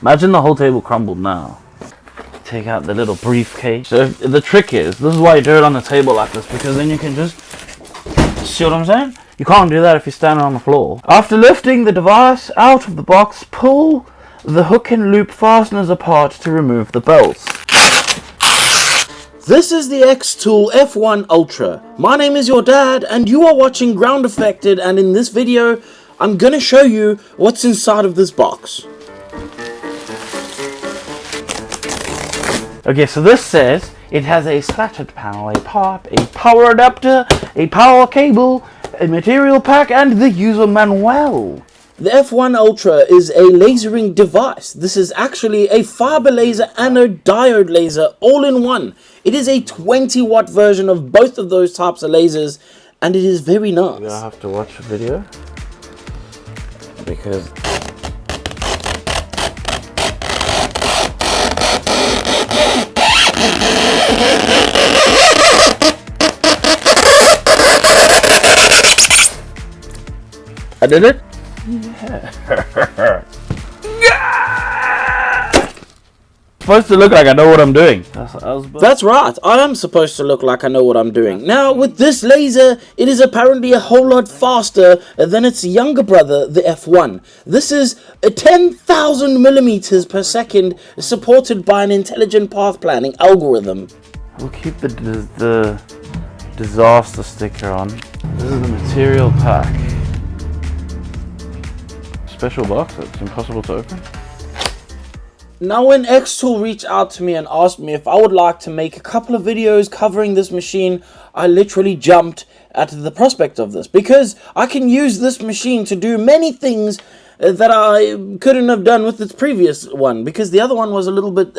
Imagine the whole table crumbled now. Take out the little briefcase. So the trick is, this is why you do it on the table like this, because then you can just, see what I'm saying? You can't do that if you're standing on the floor. After lifting the device out of the box, pull the hook and loop fasteners apart to remove the bolts. This is the Xtool F1 Ultra. My name is your dad and you are watching Groundeffected, and in this video I'm gonna show you what's inside of this box. Okay, so this says it has a splattered panel, a pop, a power adapter, a power cable, a material pack, and the user manual. The F1 Ultra is a lasering device. This is actually a fiber laser and a diode laser all in one. It is a 20-watt version of both of those types of lasers, and it is very nice. I have to watch a video because I did it? Yeah. Supposed to look like I know what I'm doing. That's right, I am supposed to look like I know what I'm doing. Now, with this laser, it is apparently a whole lot faster than its younger brother, the F1. This is 10,000 millimeters per second, supported by an intelligent path planning algorithm. We'll keep the disaster sticker on. This is the material pack. Special box that's impossible to open. Now, when Xtool reached out to me and asked me if I would like to make a couple of videos covering this machine, I literally jumped at the prospect of this, because I can use this machine to do many things that I couldn't have done with its previous one, because the other one was a little bit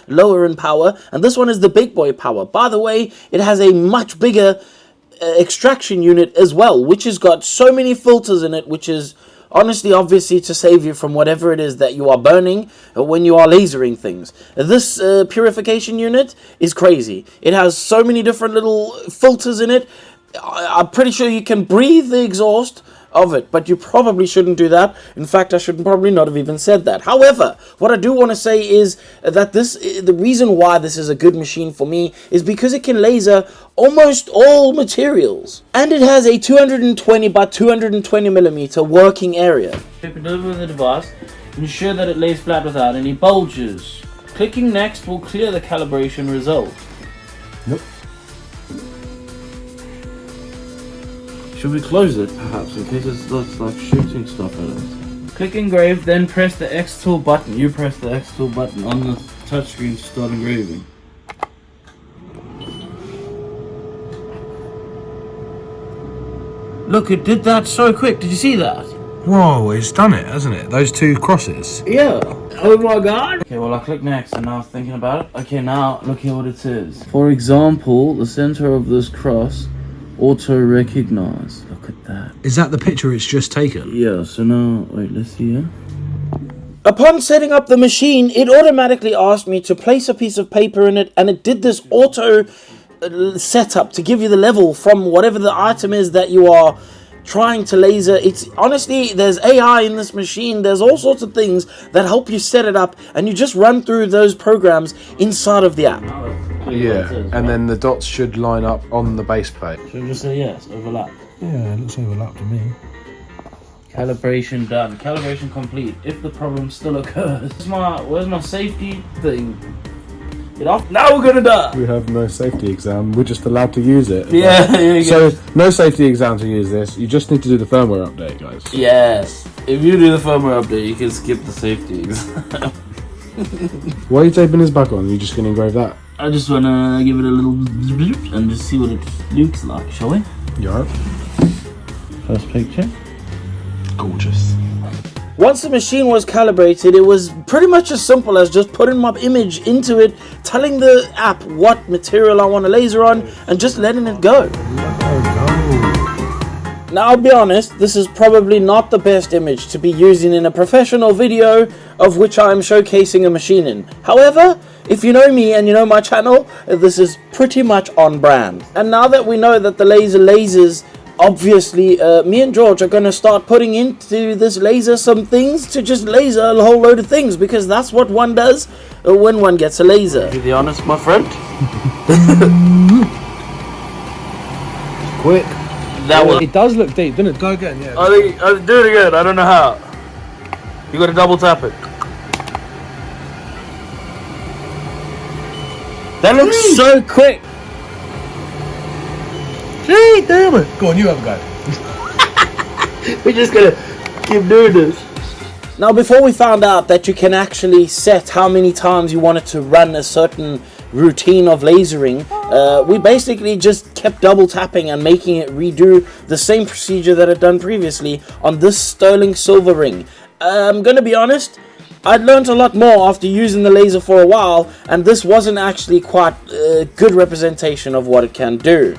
lower in power, and this one is the big boy power. By the way, it has a much bigger extraction unit as well, which has got so many filters in it, which is honestly, obviously, to save you from whatever it is that you are burning when you are lasering things. This purification unit is crazy. It has so many different little filters in it. I'm pretty sure you can breathe the exhaust of it, but you probably shouldn't do that. In fact, I should probably not have even said that. However, what I do want to say is that the reason why this is a good machine for me is because it can laser almost all materials, and it has a 220 by 220 millimeter working area. Flip it over the device, ensure that it lays flat without any bulges. Clicking next will clear the calibration result. Nope. Should we close it, perhaps, in case it's like shooting stuff at us? Click engrave, then press the Xtool button. You press the Xtool button on the touchscreen to start engraving. Look, it did that so quick. Did you see that? Whoa, it's done it, hasn't it? Those two crosses. Yeah. Oh my god. Okay, well, I click next, and now I was thinking about it. Okay, now look here what it says. For example, the center of this cross auto recognize. Look at that. Is that the picture it's just taken? Yeah, so now, wait, let's see here. Upon setting up the machine, it automatically asked me to place a piece of paper in it, and it did this auto setup to give you the level from whatever the item is that you are trying to laser. It's honestly, there's AI in this machine, there's all sorts of things that help you set it up, and you just run through those programs inside of the app. Yeah, and then the dots should line up on the base plate. Should we just say yes, overlap? Yeah, it looks overlapped to me. Calibration done. Calibration complete. If the problem still occurs. Where's my safety thing? Get off. Now we're gonna die! We have no safety exam, we're just allowed to use it. Yeah, there you go. So, no safety exam to use this, you just need to do the firmware update, guys. Yes. If you do the firmware update, you can skip the safety exam. Why are you taping this back on? Are you just gonna engrave that? I just wanna give it a little bloop and just see what it looks like, shall we? Yup. First picture. Gorgeous. Once the machine was calibrated, it was pretty much as simple as just putting my image into it, telling the app what material I want to laser on, and just letting it go. Now, I'll be honest, this is probably not the best image to be using in a professional video of which I am showcasing a machine in. However, if you know me and you know my channel, this is pretty much on brand. And now that we know that the laser lasers obviously, me and George are going to start putting into this laser some things to just laser a whole load of things, because that's what one does when one gets a laser. To be honest, my friend. Quick. That was. It does look deep, doesn't it? Go again, yeah. I think I'll do it again. I don't know how. You got to double tap it. That looks so quick. Gee, damn it. Go on, you have a go. We're just gonna keep doing this. Now, before we found out that you can actually set how many times you wanted to run a certain routine of lasering, we basically just kept double tapping and making it redo the same procedure that it done previously on this sterling silver ring. I'm gonna be honest, I'd learned a lot more after using the laser for a while, and this wasn't actually quite a good representation of what it can do.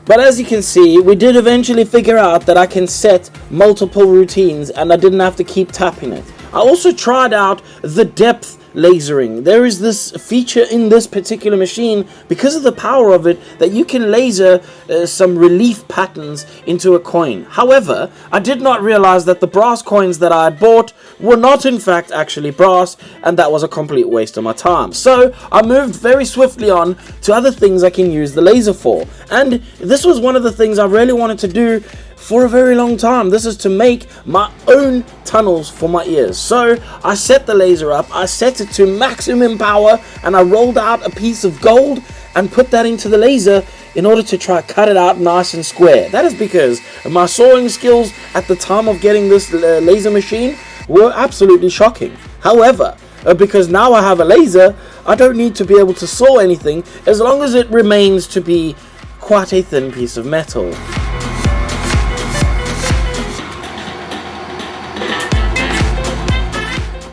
But as you can see, we did eventually figure out that I can set multiple routines and I didn't have to keep tapping it. I also tried out the depth lasering. There is this feature in this particular machine, because of the power of it, that you can laser some relief patterns into a coin. However, I did not realize that the brass coins that I had bought were not in fact actually brass, and that was a complete waste of my time. So I moved very swiftly on to other things I can use the laser for, and this was one of the things I really wanted to do for a very long time. This is to make my own tunnels for my ears. So I set the laser up, I set it to maximum power, and I rolled out a piece of gold and put that into the laser in order to try cut it out nice and square. That is because my sawing skills at the time of getting this laser machine were absolutely shocking. However, because now I have a laser, I don't need to be able to saw anything as long as it remains to be quite a thin piece of metal.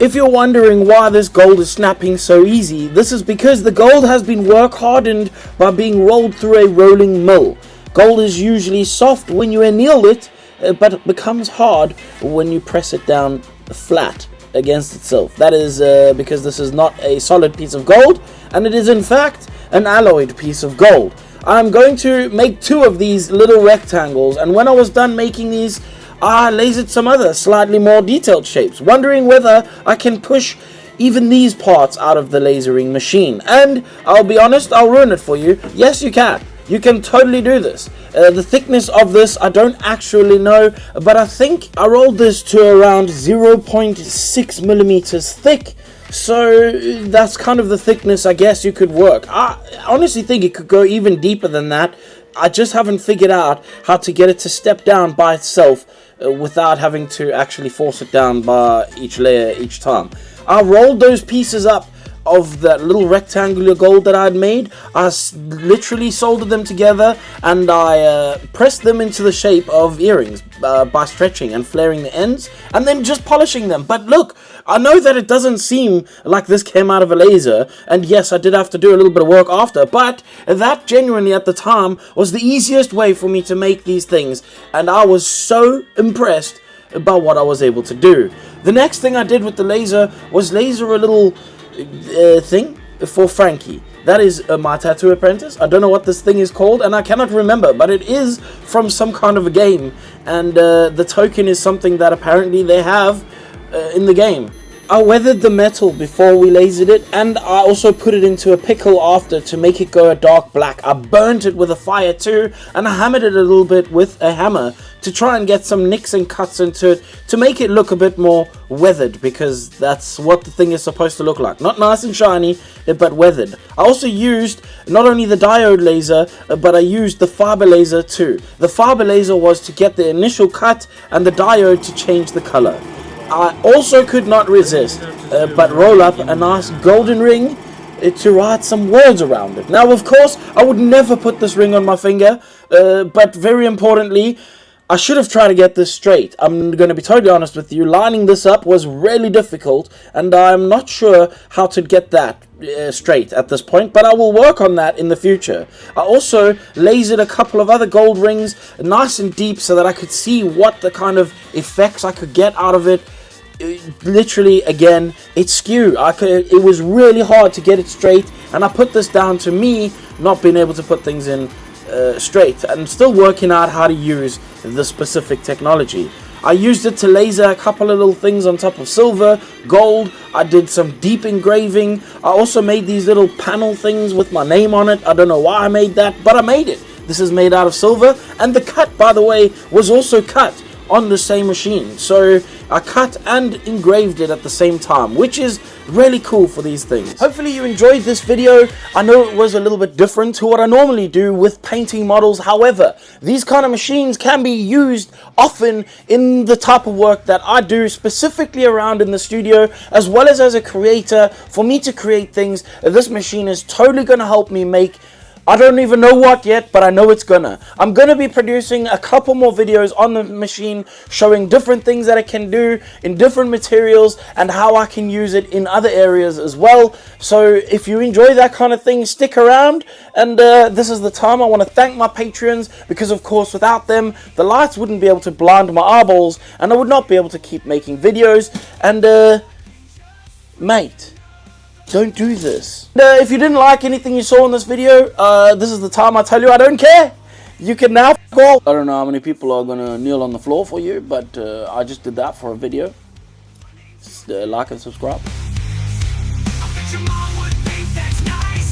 If you're wondering why this gold is snapping so easy, this is because the gold has been work hardened by being rolled through a rolling mill. Gold is usually soft when you anneal it, but it becomes hard when you press it down flat against itself. That is because this is not a solid piece of gold, and it is in fact an alloyed piece of gold. I'm going to make 2 of these little rectangles, and when I was done making these, I lasered some other slightly more detailed shapes, wondering whether I can push even these parts out of the lasering machine. And I'll be honest, I'll ruin it for you. Yes, you can. You can totally do this. The thickness of this, I don't actually know, but I think I rolled this to around 0.6 millimeters thick. So that's kind of the thickness I guess you could work. I honestly think it could go even deeper than that. I just haven't figured out how to get it to step down by itself without having to actually force it down by each layer each time. I rolled those pieces up of that little rectangular gold that I had made. I literally soldered them together, and I pressed them into the shape of earrings by stretching and flaring the ends and then just polishing them. But look, I know that it doesn't seem like this came out of a laser, and yes, I did have to do a little bit of work after, but that genuinely at the time was the easiest way for me to make these things, and I was so impressed by what I was able to do. The next thing I did with the laser was laser a little thing for Frankie. That is my tattoo apprentice. I don't know what this thing is called, and I cannot remember, but it is from some kind of a game, and the token is something that apparently they have in the game. I weathered the metal before we lasered it, and I also put it into a pickle after to make it go a dark black. I burnt it with a fire too, and I hammered it a little bit with a hammer to try and get some nicks and cuts into it to make it look a bit more weathered, because that's what the thing is supposed to look like. Not nice and shiny, but weathered. I also used not only the diode laser, but I used the fiber laser too. The fiber laser was to get the initial cut, and the diode to change the color. I also could not resist but roll up a nice golden ring to write some words around it. Now, of course, I would never put this ring on my finger, but very importantly, I should have tried to get this straight. I'm going to be totally honest with you. Lining this up was really difficult, and I'm not sure how to get that straight at this point, but I will work on that in the future. I also lasered a couple of other gold rings nice and deep so that I could see what the kind of effects I could get out of it. Literally, again, it's skew. It was really hard to get it straight, and I put this down to me not being able to put things in straight and still working out how to use the specific technology. I used it to laser a couple of little things on top of silver, gold. I did some deep engraving. I also made these little panel things with my name on it. I don't know why I made that, but I made it. This is made out of silver, and the cut, by the way, was also cut on the same machine. So I cut and engraved it at the same time, which is really cool for these things. Hopefully you enjoyed this video. I know it was a little bit different to what I normally do with painting models. However, these kind of machines can be used often in the type of work that I do, specifically around in the studio, as well as a creator. For me to create things, this machine is totally going to help me make, I don't even know what yet, but I know it's gonna. I'm gonna be producing a couple more videos on the machine showing different things that it can do in different materials and how I can use it in other areas as well. So if you enjoy that kind of thing, stick around. And this is the time I want to thank my patrons, because of course without them the lights wouldn't be able to blind my eyeballs and I would not be able to keep making videos. And mate, don't do this. If you didn't like anything you saw in this video, this is the time I tell you I don't care. You can now call. I don't know how many people are gonna kneel on the floor for you, but I just did that for a video. Just like and subscribe.